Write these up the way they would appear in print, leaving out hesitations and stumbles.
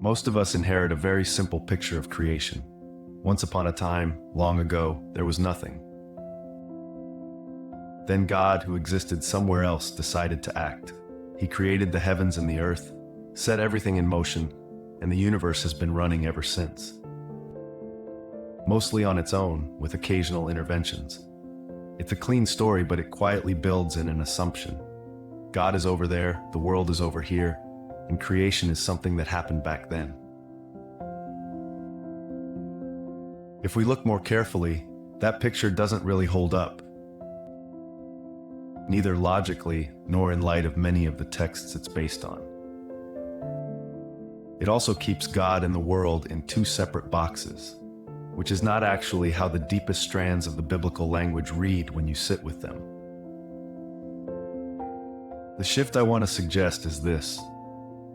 Most of us inherit a very simple picture of creation. Once upon a time, long ago, there was nothing. Then God, who existed somewhere else, decided to act. He created the heavens and the earth, set everything in motion, and the universe has been running ever since. Mostly on its own, with occasional interventions. It's a clean story, but it quietly builds in an assumption. God is over there, the world is over here, and creation is something that happened back then. If we look more carefully, that picture doesn't really hold up. Neither logically, nor in light of many of the texts it's based on. It also keeps God and the world in two separate boxes, which is not actually how the deepest strands of the biblical language read when you sit with them. The shift I want to suggest is this.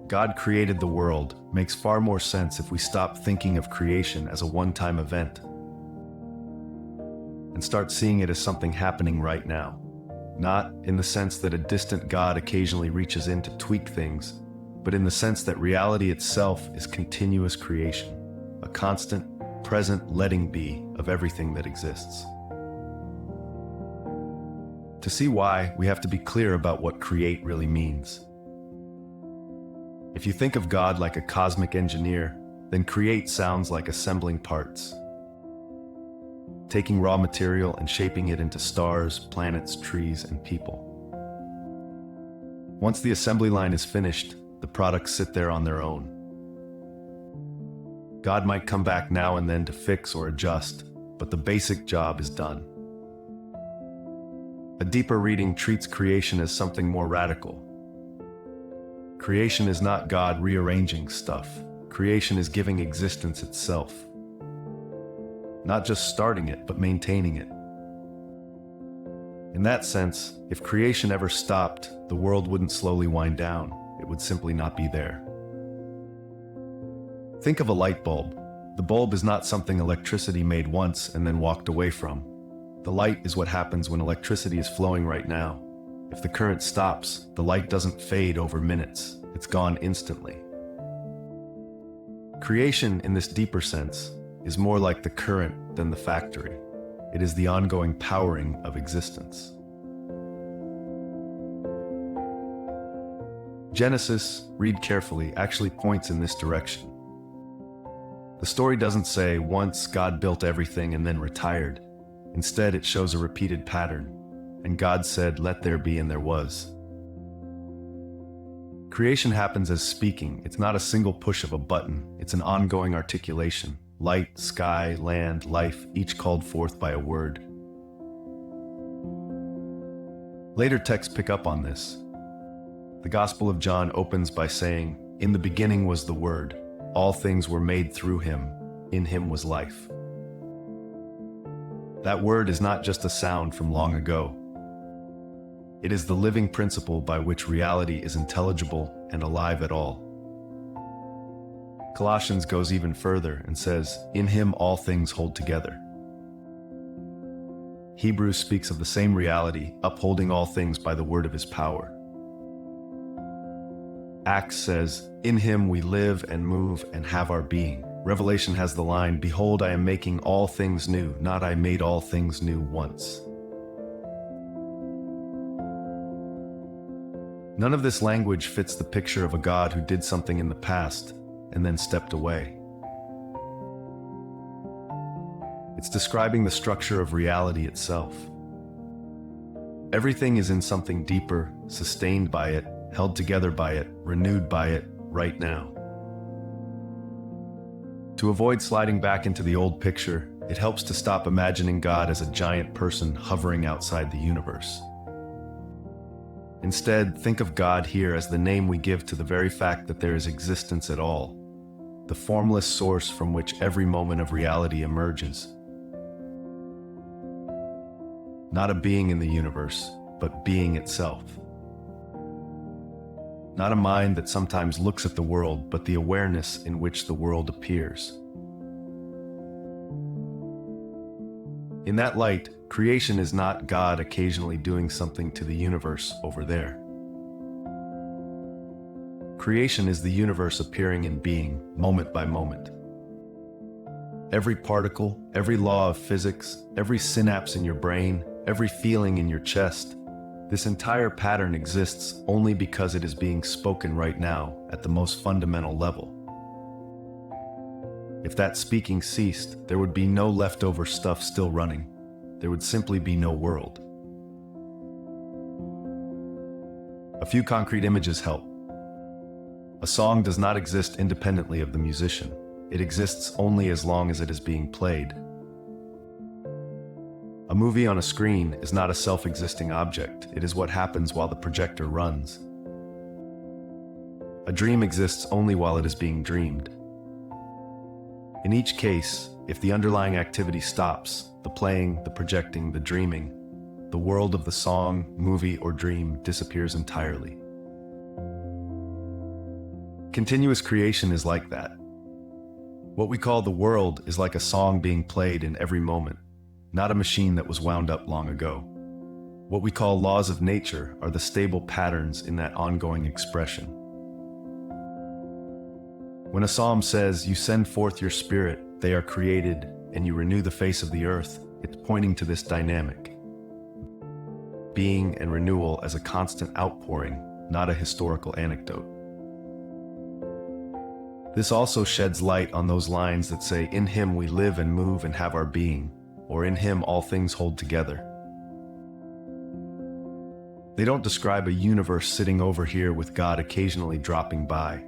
God created the world makes far more sense if we stop thinking of creation as a one-time event and start seeing it as something happening right now. Not in the sense that a distant God occasionally reaches in to tweak things, but in the sense that reality itself is continuous creation, a constant, present letting be of everything that exists. To see why, we have to be clear about what create really means. If you think of God like a cosmic engineer, then create sounds like assembling parts. Taking raw material and shaping it into stars, planets, trees, and people. Once the assembly line is finished, the products sit there on their own. God might come back now and then to fix or adjust, but the basic job is done. A deeper reading treats creation as something more radical. Creation is not God rearranging stuff. Creation is giving existence itself. Not just starting it, but maintaining it. In that sense, if creation ever stopped, the world wouldn't slowly wind down. It would simply not be there. Think of a light bulb. The bulb is not something electricity made once and then walked away from. The light is what happens when electricity is flowing right now. If the current stops, the light doesn't fade over minutes. It's gone instantly. Creation, in this deeper sense, is more like the current than the factory. It is the ongoing powering of existence. Genesis, read carefully, actually points in this direction. The story doesn't say, once God built everything and then retired. Instead, it shows a repeated pattern. And God said, let there be, and there was. Creation happens as speaking. It's not a single push of a button. It's an ongoing articulation. Light, sky, land, life, each called forth by a word. Later texts pick up on this. The Gospel of John opens by saying, in the beginning was the Word. All things were made through him. In him was life. That word is not just a sound from long ago. It is the living principle by which reality is intelligible and alive at all. Colossians goes even further and says, in him all things hold together. Hebrews speaks of the same reality, upholding all things by the word of his power. Acts says, in him we live and move and have our being. Revelation has the line, behold, I am making all things new, not I made all things new once. None of this language fits the picture of a God who did something in the past and then stepped away. It's describing the structure of reality itself. Everything is in something deeper, sustained by it, held together by it, renewed by it, right now. To avoid sliding back into the old picture, it helps to stop imagining God as a giant person hovering outside the universe. Instead, think of God here as the name we give to the very fact that there is existence at all, the formless source from which every moment of reality emerges. Not a being in the universe, but being itself. Not a mind that sometimes looks at the world, but the awareness in which the world appears. In that light, creation is not God occasionally doing something to the universe over there. Creation is the universe appearing in being, moment by moment. Every particle, every law of physics, every synapse in your brain, every feeling in your chest, this entire pattern exists only because it is being spoken right now at the most fundamental level. If that speaking ceased, there would be no leftover stuff still running. There would simply be no world. A few concrete images help. A song does not exist independently of the musician. It exists only as long as it is being played. A movie on a screen is not a self-existing object. It is what happens while the projector runs. A dream exists only while it is being dreamed. In each case, if the underlying activity stops, the playing, the projecting, the dreaming, the world of the song, movie, or dream disappears entirely. Continuous creation is like that. What we call the world is like a song being played in every moment, not a machine that was wound up long ago. What we call laws of nature are the stable patterns in that ongoing expression. When a psalm says, "You send forth your spirit, they are created, and you renew the face of the earth," it's pointing to this dynamic. Being and renewal as a constant outpouring, not a historical anecdote. This also sheds light on those lines that say, "In him we live and move and have our being," or "In him all things hold together." They don't describe a universe sitting over here with God occasionally dropping by.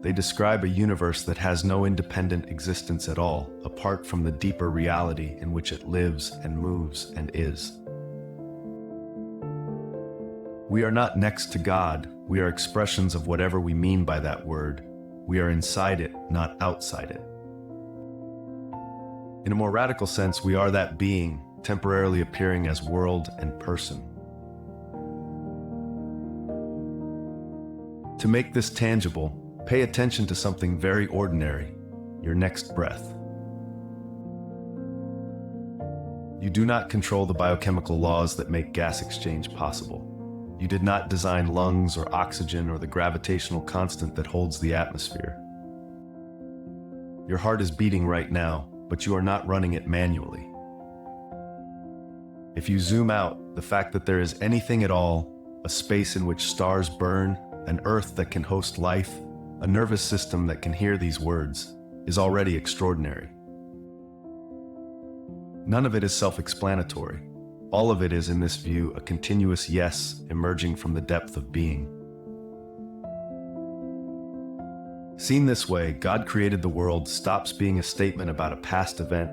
They describe a universe that has no independent existence at all, apart from the deeper reality in which it lives and moves and is. We are not next to God. We are expressions of whatever we mean by that word. We are inside it, not outside it. In a more radical sense, we are that being, temporarily appearing as world and person. To make this tangible, pay attention to something very ordinary, your next breath. You do not control the biochemical laws that make gas exchange possible. You did not design lungs or oxygen or the gravitational constant that holds the atmosphere. Your heart is beating right now, but you are not running it manually. If you zoom out, the fact that there is anything at all, a space in which stars burn, an earth that can host life, a nervous system that can hear these words, is already extraordinary. None of it is self-explanatory. All of it is, in this view, a continuous yes emerging from the depth of being. Seen this way, God created the world stops being a statement about a past event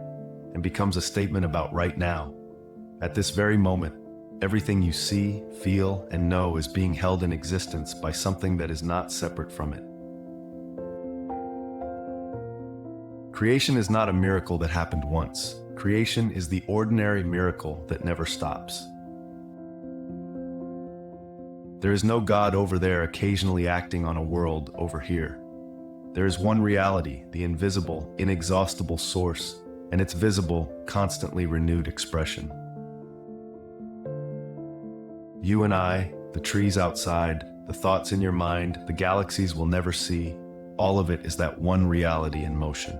and becomes a statement about right now. At this very moment, everything you see, feel, and know is being held in existence by something that is not separate from it. Creation is not a miracle that happened once. Creation is the ordinary miracle that never stops. There is no God over there occasionally acting on a world over here. There is one reality, the invisible, inexhaustible source, and its visible, constantly renewed expression. You and I, the trees outside, the thoughts in your mind, the galaxies we'll never see, all of it is that one reality in motion.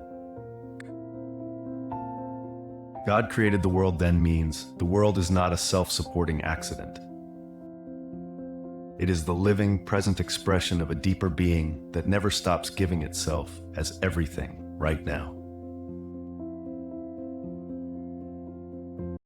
God created the world then means the world is not a self-supporting accident. It is the living, present expression of a deeper being that never stops giving itself as everything right now.